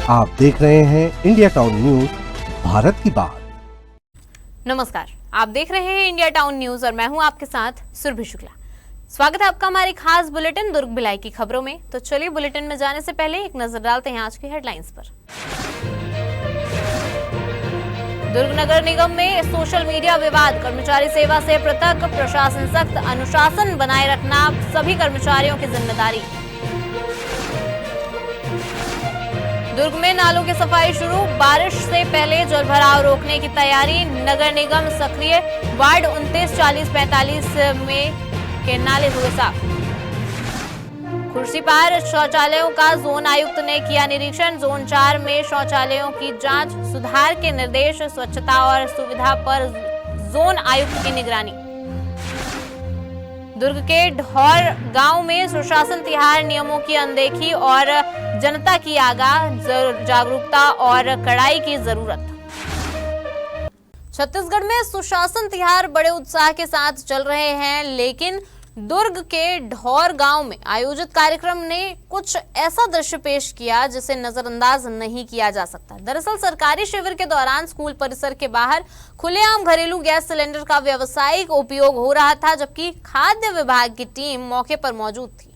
आप देख रहे हैं इंडिया टाउन न्यूज, भारत की बात। नमस्कार, आप देख रहे हैं इंडिया टाउन न्यूज और मैं हूं आपके साथ सुरभि शुक्ला। स्वागत है आपका हमारी खास बुलेटिन दुर्ग भिलाई की खबरों में। तो चलिए बुलेटिन में जाने से पहले एक नजर डालते हैं आज की हेडलाइंस पर। दुर्ग नगर निगम में सोशल मीडिया विवाद, कर्मचारी सेवा से पृथक, प्रशासन सख्त, अनुशासन बनाए रखना सभी कर्मचारियों की जिम्मेदारी। दुर्ग में नालों की सफाई शुरू, बारिश से पहले जलभराव रोकने की तैयारी, नगर निगम सक्रिय, वार्ड 29, 40, 45 में के नाले हुए साफ। खुर्सीपार शौचालयों का जोन आयुक्त ने किया निरीक्षण, जोन 4 में शौचालयों की जांच, सुधार के निर्देश, स्वच्छता और सुविधा पर जोन आयुक्त की निगरानी। दुर्ग के ढौर गांव में सुशासन तिहार नियमों की अनदेखी और जनता की आगाह, जागरूकता और कड़ाई की जरूरत। छत्तीसगढ़ में सुशासन तिहार बड़े उत्साह के साथ चल रहे हैं, लेकिन दुर्ग के ढौर गांव में आयोजित कार्यक्रम ने कुछ ऐसा दृश्य पेश किया जिसे नजरअंदाज नहीं किया जा सकता। दरअसल सरकारी शिविर के दौरान स्कूल परिसर के बाहर खुलेआम घरेलू गैस सिलेंडर का व्यावसायिक उपयोग हो रहा था, जबकि खाद्य विभाग की टीम मौके पर मौजूद थी।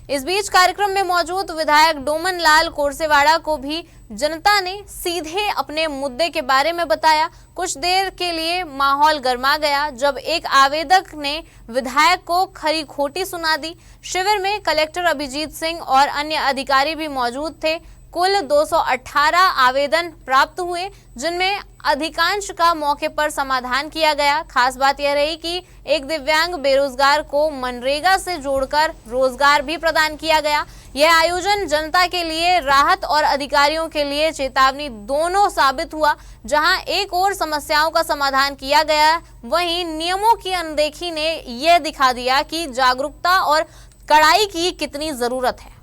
इस बीच कार्यक्रम में मौजूद विधायक डोमन लाल कोरसेवाड़ा को भी जनता ने सीधे अपने मुद्दे के बारे में बताया। कुछ देर के लिए माहौल गर्मा गया जब एक आवेदक ने विधायक को खरी खोटी सुना दी। शिविर में कलेक्टर अभिजीत सिंह और अन्य अधिकारी भी मौजूद थे। कुल 218 आवेदन प्राप्त हुए, जिनमें अधिकांश का मौके पर समाधान किया गया। खास बात यह रही कि एक दिव्यांग बेरोजगार को मनरेगा से जोड़कर रोजगार भी प्रदान किया गया। यह आयोजन जनता के लिए राहत और अधिकारियों के लिए चेतावनी दोनों साबित हुआ। जहां एक ओर समस्याओं का समाधान किया गया, वहीं नियमों की अनदेखी ने यह दिखा दिया कि जागरूकता और कड़ाई की कितनी जरूरत है।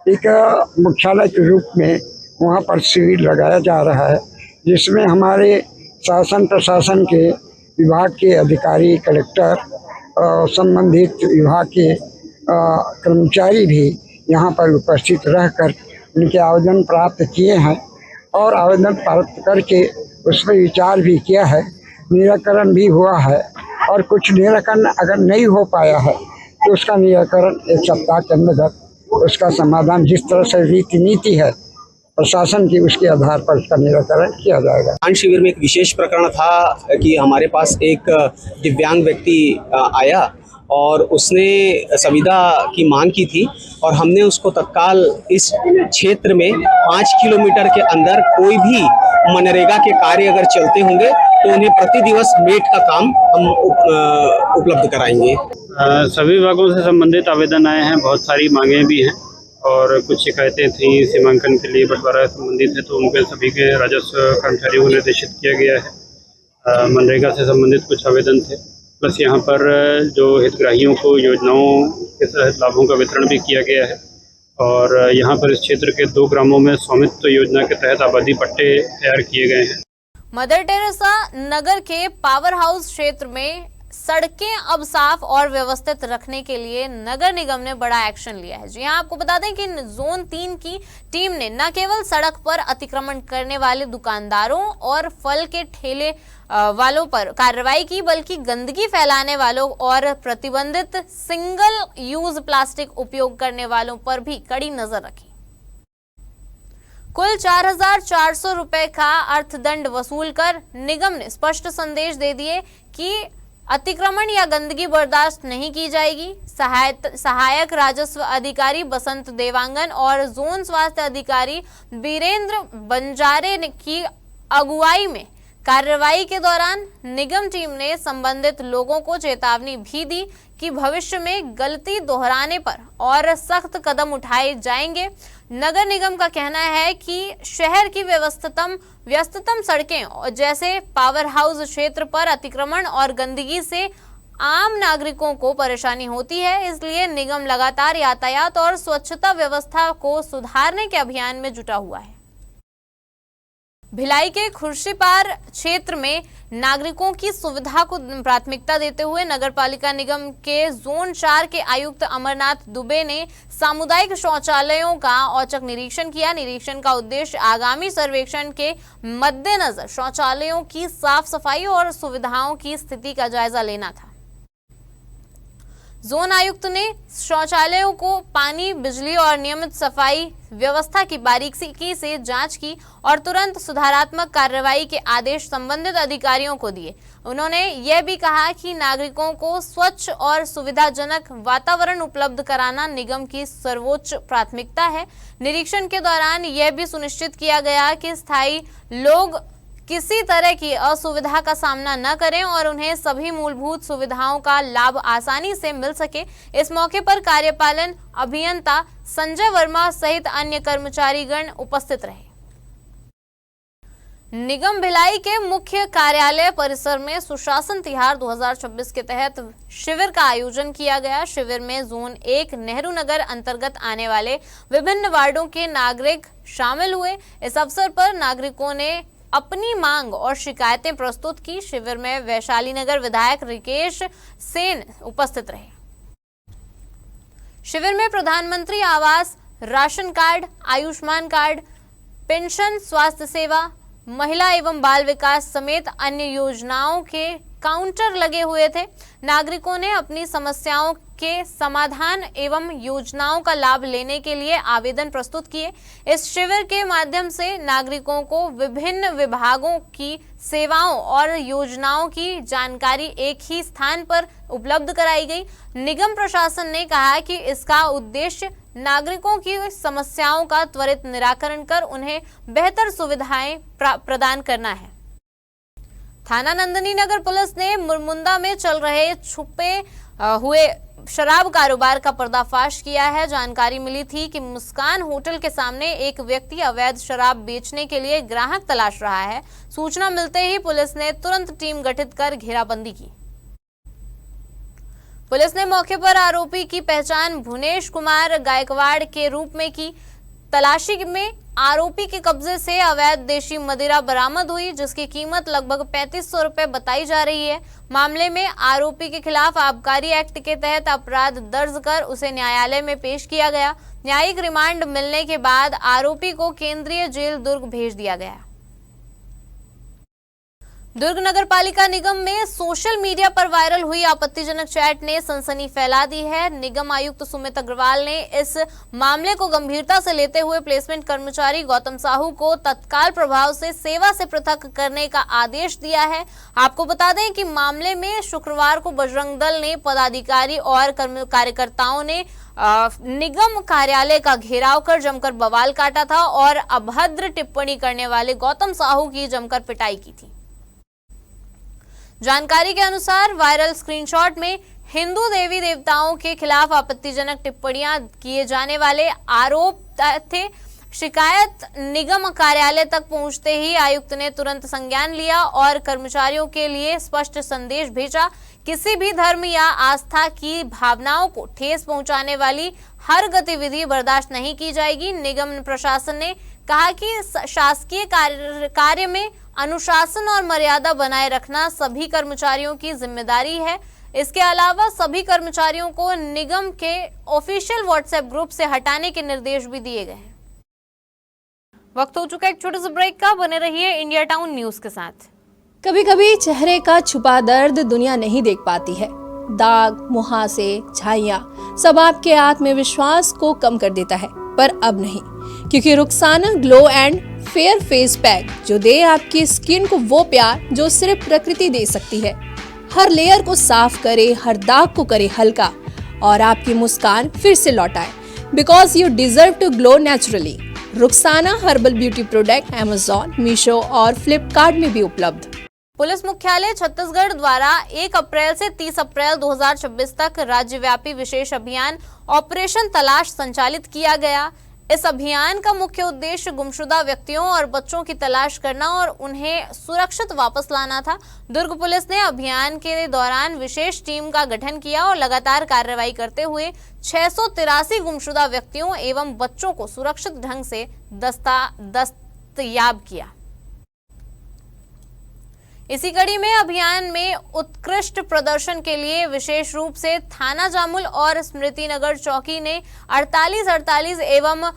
एक मुख्यालय के रूप में वहाँ पर शिविर लगाया जा रहा है, जिसमें हमारे शासन प्रशासन के विभाग के अधिकारी, कलेक्टर, संबंधित विभाग के कर्मचारी भी यहाँ पर उपस्थित रहकर उनके आवेदन प्राप्त किए हैं और आवेदन प्राप्त करके उस पर विचार भी किया है, निराकरण भी हुआ है। और कुछ निराकरण अगर नहीं हो पाया है तो उसका निराकरण एक सप्ताह के अंदर उसका समाधान, जिस तरह से रीति नीति है प्रशासन की, उसके आधार पर उसका निराकरण किया जाएगा। शिविर में एक विशेष प्रकरण था कि हमारे पास एक दिव्यांग व्यक्ति आया और उसने संविदा की मांग की थी और हमने उसको तत्काल इस क्षेत्र में 5 किलोमीटर के अंदर कोई भी मनरेगा के कार्य अगर चलते होंगे तो उन्हें प्रति दिवस मेट का काम हम उपलब्ध कराएंगे। सभी विभागों से संबंधित आवेदन आए हैं, बहुत सारी मांगें भी हैं और कुछ शिकायतें थी सीमांकन के लिए बंटवारा संबंधित है, तो उनके सभी के राजस्व कर्मचारियों को निर्देशित किया गया है। मनरेगा से संबंधित कुछ आवेदन थे, प्लस यहाँ पर जो हितग्राहियों को योजनाओं के तहत लाभों का वितरण भी किया गया है। और यहाँ पर इस क्षेत्र के 2 ग्रामों में स्वामित्व योजना के तहत आबादी पट्टे तैयार किए गए हैं। मदर टेरेसा नगर के पावर हाउस क्षेत्र में सड़कें अब साफ और व्यवस्थित रखने के लिए नगर निगम ने बड़ा एक्शन लिया है। जी हां, आपको बता दें कि जोन 3 की टीम ने न केवल सड़क पर अतिक्रमण करने वाले दुकानदारों और फल के ठेले वालों पर कार्रवाई की, बल्कि गंदगी फैलाने वालों और प्रतिबंधित सिंगल यूज प्लास्टिक उपयोग करने वालों पर भी कड़ी नजर रखी। कुल 4,400 रुपए का अर्थदंड वसूल कर निगम ने स्पष्ट संदेश दे दिए कि अतिक्रमण या गंदगी बर्दाश्त नहीं की जाएगी। सहायक राजस्व अधिकारी बसंत देवांगन और जोन स्वास्थ्य अधिकारी वीरेंद्र बंजारे की अगुवाई में कार्रवाई के दौरान निगम टीम ने संबंधित लोगों को चेतावनी भी दी कि भविष्य में गलती दोहराने पर और सख्त कदम उठाए जाएंगे। नगर निगम का कहना है कि शहर की व्यस्ततम सड़कें जैसे पावर हाउस क्षेत्र पर अतिक्रमण और गंदगी से आम नागरिकों को परेशानी होती है, इसलिए निगम लगातार यातायात और स्वच्छता व्यवस्था को सुधारने के अभियान में जुटा हुआ है। भिलाई के खुर्शीपार क्षेत्र में नागरिकों की सुविधा को प्राथमिकता देते हुए नगर पालिका निगम के जोन 4 के आयुक्त अमरनाथ दुबे ने सामुदायिक शौचालयों का औचक निरीक्षण किया। निरीक्षण का उद्देश्य आगामी सर्वेक्षण के मद्देनजर शौचालयों की साफ सफाई और सुविधाओं की स्थिति का जायजा लेना था। जोन आयुक्त ने शौचालयों को पानी, बिजली और नियमित सफाई व्यवस्था की बारीकी से जांच की और तुरंत सुधारात्मक कार्रवाई के आदेश संबंधित अधिकारियों को दिए। उन्होंने यह भी कहा कि नागरिकों को स्वच्छ और सुविधाजनक वातावरण उपलब्ध कराना निगम की सर्वोच्च प्राथमिकता है। निरीक्षण के दौरान यह भी सुनिश्चित किया गया कि स्थायी लोग किसी तरह की असुविधा का सामना न करें और उन्हें सभी मूलभूत सुविधाओं का लाभ आसानी से मिल सके। इस मौके पर कार्यपालन अभियंता संजय वर्मा सहित अन्य कर्मचारीगण उपस्थित रहे। निगम भिलाई के मुख्य कार्यालय परिसर में सुशासन तिहार 2026 के तहत शिविर का आयोजन किया गया। शिविर में जोन 1 नेहरू नगर अंतर्गत आने वाले विभिन्न वार्डों के नागरिक शामिल हुए। इस अवसर पर नागरिकों ने अपनी मांग और शिकायतें प्रस्तुत की। शिविर में वैशाली नगर विधायक रिकेश सेन उपस्थित रहे। शिविर में प्रधानमंत्री आवास, ration card, Ayushman card, pension, स्वास्थ्य सेवा, महिला एवं बाल विकास समेत अन्य योजनाओं के काउंटर लगे हुए थे। नागरिकों ने अपनी समस्याओं के समाधान एवं योजनाओं का लाभ लेने के लिए आवेदन प्रस्तुत किए। इस शिविर के माध्यम से नागरिकों को विभिन्न विभागों की सेवाओं और योजनाओं की जानकारी एक ही स्थान पर उपलब्ध कराई गई। निगम प्रशासन ने कहा कि इसका उद्देश्य नागरिकों की समस्याओं का त्वरित निराकरण कर उन्हें बेहतर सुविधाएं प्रदान करना है। थाना नंदनी नगर पुलिस ने मुरमुंदा में चल रहे छुपे हुए शराब कारोबार का पर्दाफाश किया है। जानकारी मिली थी कि मुस्कान होटल के सामने एक व्यक्ति अवैध शराब बेचने के लिए ग्राहक तलाश रहा है। सूचना मिलते ही पुलिस ने तुरंत टीम गठित कर घेराबंदी की। पुलिस ने मौके पर आरोपी की पहचान भुवनेश कुमार गायकवाड़ के रूप में की। तलाशी में आरोपी के कब्जे से अवैध देशी मदिरा बरामद हुई, जिसकी कीमत लगभग 3500 रुपए बताई जा रही है। मामले में आरोपी के खिलाफ आबकारी एक्ट के तहत अपराध दर्ज कर उसे न्यायालय में पेश किया गया। न्यायिक रिमांड मिलने के बाद आरोपी को केंद्रीय जेल दुर्ग भेज दिया गया। दुर्ग नगर पालिका निगम में सोशल मीडिया पर वायरल हुई आपत्तिजनक चैट ने सनसनी फैला दी है। निगम आयुक्त सुमित अग्रवाल ने इस मामले को गंभीरता से लेते हुए प्लेसमेंट कर्मचारी गौतम साहू को तत्काल प्रभाव से सेवा से पृथक करने का आदेश दिया है। आपको बता दें कि मामले में शुक्रवार को बजरंग दल ने पदाधिकारी और कार्यकर्ताओं ने निगम कार्यालय का घेराव कर जमकर बवाल काटा था और अभद्र टिप्पणी करने वाले गौतम साहू की जमकर पिटाई की थी। जानकारी के अनुसार वायरल स्क्रीनशॉट में हिंदू देवी देवताओं के खिलाफ आपत्तिजनक टिप्पणियां किए जाने वाले आरोप थे। शिकायत निगम कार्यालय तक पहुंचते ही आयुक्त ने तुरंत संज्ञान लिया और कर्मचारियों के लिए स्पष्ट संदेश भेजा। किसी भी धर्म या आस्था की भावनाओं को ठेस पहुंचाने वाली हर गतिविधि बर्दाश्त नहीं की जाएगी। निगम प्रशासन ने कहा कि शासकीय कार्य में अनुशासन और मर्यादा बनाए रखना सभी कर्मचारियों की जिम्मेदारी है। इसके अलावा सभी कर्मचारियों को निगम के ऑफिशियल व्हाट्सएप ग्रुप से हटाने के निर्देश भी दिए गए हैं। वक्त हो चुका है एक छोटे से ब्रेक का। बने रहिए इंडिया टाउन न्यूज के साथ। कभी कभी चेहरे का छुपा दर्द दुनिया नहीं देख पाती है। दाग, मुहासे, झाइयां सब आपके आत्मविश्वास को कम कर देता है, पर अब नहीं, क्योंकि Rukhsana glow and fair face pack जो दे आपकी स्किन को वो प्यार जो सिर्फ प्रकृति दे सकती है। हर लेयर को साफ करे, हर दाग को करे हल्का और आपकी मुस्कान फिर से लौटाए। Because you deserve to glow naturally. Rukhsana herbal beauty product Amazon, Meesho और फ्लिपकार्ट में भी उपलब्ध। पुलिस मुख्यालय छत्तीसगढ़ द्वारा 1 अप्रैल से 30 अप्रैल 2026 तक राज्यव्यापी विशेष अभियान ऑपरेशन तलाश संचालित किया गया। इस अभियान का मुख्य उद्देश्य गुमशुदा व्यक्तियों और बच्चों की तलाश करना और उन्हें सुरक्षित वापस लाना था। दुर्ग पुलिस ने अभियान के दौरान विशेष टीम का गठन किया और लगातार कार्रवाई करते हुए 683 गुमशुदा व्यक्तियों एवं बच्चों को सुरक्षित ढंग से दस्तयाब किया। इसी कड़ी में अभियान में उत्कृष्ट प्रदर्शन के लिए विशेष रूप से थाना जामुल और स्मृति नगर चौकी ने 48 एवं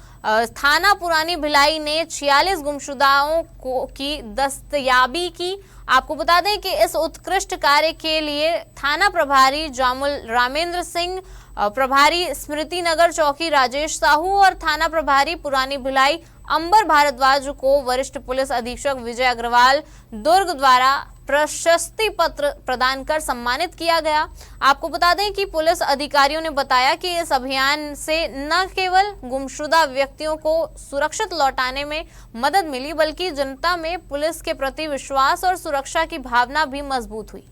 थाना पुरानी भिलाई ने 46 गुमशुदाओं की दस्तयाबी की। आपको बता दें कि इस उत्कृष्ट कार्य के लिए थाना प्रभारी जामुल रामेंद्र सिंह, प्रभारी स्मृति नगर चौकी राजेश साहू और थाना प्रभारी पुरानी भिलाई अंबर भारद्वाज को वरिष्ठ पुलिस अधीक्षक विजय अग्रवाल दुर्ग द्वारा प्रशस्ति पत्र प्रदान कर सम्मानित किया गया। आपको बता दें कि पुलिस अधिकारियों ने बताया कि इस अभियान से न केवल गुमशुदा व्यक्तियों को सुरक्षित लौटाने में मदद मिली, बल्कि जनता में पुलिस के प्रति विश्वास और सुरक्षा की भावना भी मजबूत हुई।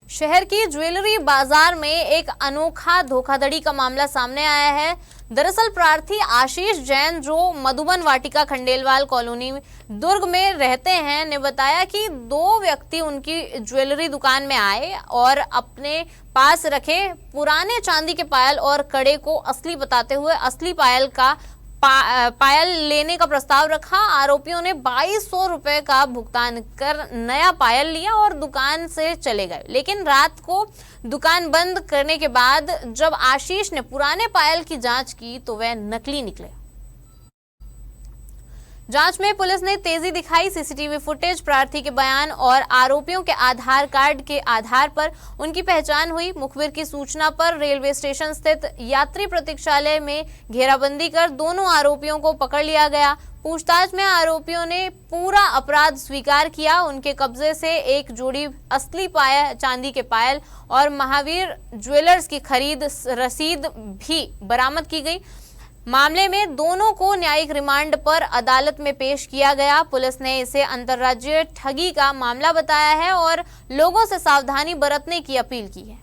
शहर की ज्वेलरी बाजार में एक अनोखा धोखाधड़ी का मामला सामने आया है। दरअसल प्रार्थी आशीष जैन, जो मधुबन वाटिका खंडेलवाल कॉलोनी दुर्ग में रहते हैं, ने बताया कि 2 व्यक्ति उनकी ज्वेलरी दुकान में आए और अपने पास रखे पुराने चांदी के पायल और कड़े को असली बताते हुए असली पायल लेने का प्रस्ताव रखा। आरोपियों ने 2200 रुपए का भुगतान कर नया पायल लिया और दुकान से चले गए। लेकिन रात को दुकान बंद करने के बाद जब आशीष ने पुराने पायल की जांच की तो वह नकली निकले। जांच में पुलिस ने तेजी दिखाई। सीसीटीवी फुटेज, प्रार्थी के बयान और आरोपियों के आधार कार्ड के आधार पर उनकी पहचान हुई। मुखबिर की सूचना पर रेलवे स्टेशन स्थित यात्री प्रतीक्षालय में घेराबंदी कर दोनों आरोपियों को पकड़ लिया गया। पूछताछ में आरोपियों ने पूरा अपराध स्वीकार किया। उनके कब्जे से एक जोड़ी असली चांदी के पायल और महावीर ज्वेलर्स की खरीद रसीद भी बरामद की गई। मामले में दोनों को न्यायिक रिमांड पर अदालत में पेश किया गया। पुलिस ने इसे अंतर्राज्यीय ठगी का मामला बताया है और लोगों से सावधानी बरतने की अपील की है।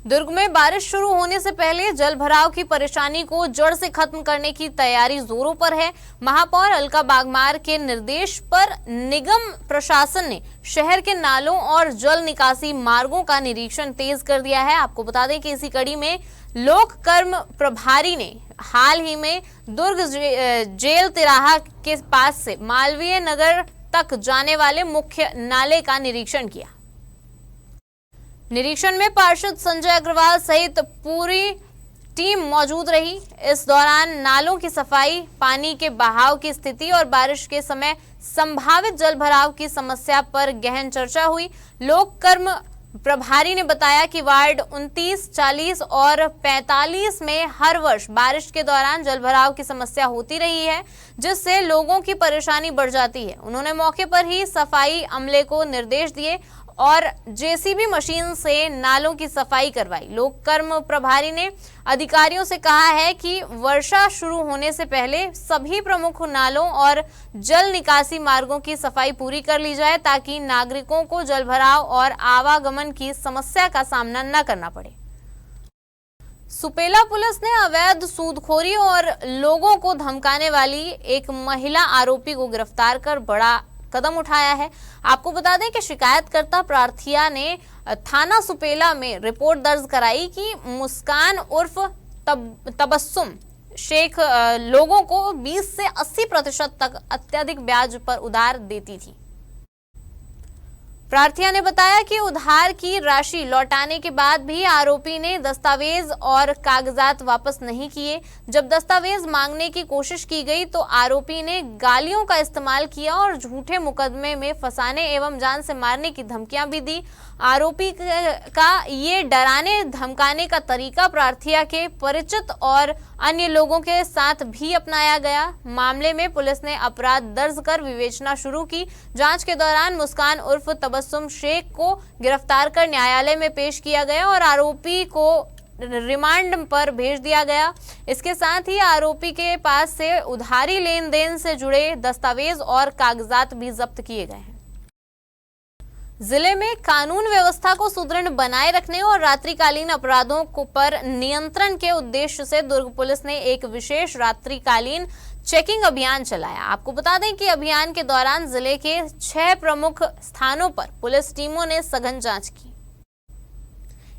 दुर्ग में बारिश शुरू होने से पहले जल भराव की परेशानी को जड़ से खत्म करने की तैयारी जोरों पर है। महापौर अलका बागमार के निर्देश पर निगम प्रशासन ने शहर के नालों और जल निकासी मार्गों का निरीक्षण तेज कर दिया है। आपको बता दें कि इसी कड़ी में लोक कर्म प्रभारी ने हाल ही में दुर्ग जेल तिराहा के पास से मालवीय नगर तक जाने वाले मुख्य नाले का निरीक्षण किया। निरीक्षण में पार्षद संजय अग्रवाल सहित पूरी टीम मौजूद रही। इस दौरान नालों की सफाई, पानी के बहाव की स्थिति और बारिश के समय संभावित जल भराव की समस्या पर गहन चर्चा हुई। लोक कर्म प्रभारी ने बताया कि वार्ड 29, 40 और 45 में हर वर्ष बारिश के दौरान जलभराव की समस्या होती रही है, जिससे लोगों की परेशानी बढ़ जाती है। उन्होंने मौके पर ही सफाई अमले को निर्देश दिए और जेसीबी मशीन से नालों की सफाई करवाई। लोक कर्म प्रभारी ने अधिकारियों से कहा है कि वर्षा शुरू होने से पहले सभी प्रमुख नालों और जल निकासी मार्गों की सफाई पूरी कर ली जाए, ताकि नागरिकों को जलभराव और आवागमन की समस्या का सामना न करना पड़े। सुपेला पुलिस ने अवैध सूदखोरी और लोगों को धमकाने वाली एक महिला आरोपी को गिरफ्तार कर बड़ा कदम उठाया है। आपको बता दें कि शिकायतकर्ता प्रार्थिया ने थाना सुपेला में रिपोर्ट दर्ज कराई कि मुस्कान उर्फ तबस्सुम शेख लोगों को 20 से 80% तक अत्यधिक ब्याज पर उधार देती थी। प्रार्थिया ने बताया कि उधार की राशि लौटाने के बाद भी आरोपी ने दस्तावेज और कागजात वापस नहीं किए। जब दस्तावेज मांगने की कोशिश की गई तो आरोपी ने गालियों का इस्तेमाल किया और झूठे मुकदमे में फंसाने एवं जान से मारने की धमकियां भी दी। आरोपी का ये डराने धमकाने का तरीका प्रार्थिया के परिचित और अन्य लोगों के साथ भी अपनाया गया। मामले में पुलिस ने अपराध दर्ज कर विवेचना शुरू की। जांच के दौरान मुस्कान उर्फ तबस्सुम शेख को गिरफ्तार कर न्यायालय में पेश किया गया और आरोपी को रिमांड पर भेज दिया गया। इसके साथ ही आरोपी के पास से उधारी लेन देन से जुड़े दस्तावेज और कागजात भी जब्त किए गए हैं। जिले में कानून व्यवस्था को सुदृढ़ बनाए रखने और रात्रिकालीन अपराधों पर नियंत्रण के उद्देश्य से दुर्ग पुलिस ने एक विशेष रात्रिकालीन चेकिंग अभियान चलाया। आपको बता दें कि अभियान के दौरान जिले के 6 प्रमुख स्थानों पर पुलिस टीमों ने सघन जांच की।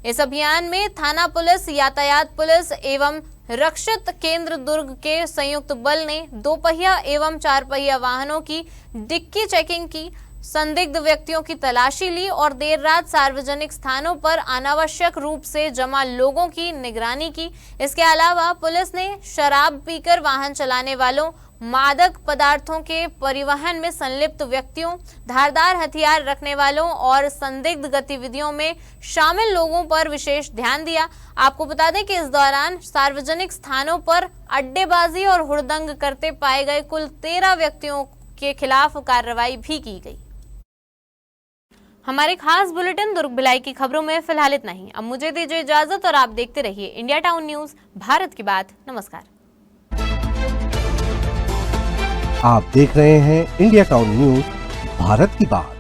इस अभियान में थाना पुलिस, यातायात पुलिस एवं रक्षित केंद्र दुर्ग के संयुक्त बल ने 2 पहिया एवं 4 पहिया वाहनों की डिक्की चेकिंग की, संदिग्ध व्यक्तियों की तलाशी ली और देर रात सार्वजनिक स्थानों पर अनावश्यक रूप से जमा लोगों की निगरानी की। इसके अलावा पुलिस ने शराब पीकर वाहन चलाने वालों, मादक पदार्थों के परिवहन में संलिप्त व्यक्तियों, धारदार हथियार रखने वालों और संदिग्ध गतिविधियों में शामिल लोगों पर विशेष ध्यान दिया। आपको बता दें कि इस दौरान सार्वजनिक स्थानों पर अड्डेबाजी और हुड़दंग करते पाए गए कुल 13 व्यक्तियों के खिलाफ कार्रवाई भी की गई। हमारे खास बुलेटिन दुर्ग भिलाई की खबरों में फिलहाल इतना ही। अब मुझे दीजिए इजाजत और आप देखते रहिए इंडिया टाउन न्यूज, भारत की बात। नमस्कार। आप देख रहे हैं इंडिया टाउन न्यूज, भारत की बात।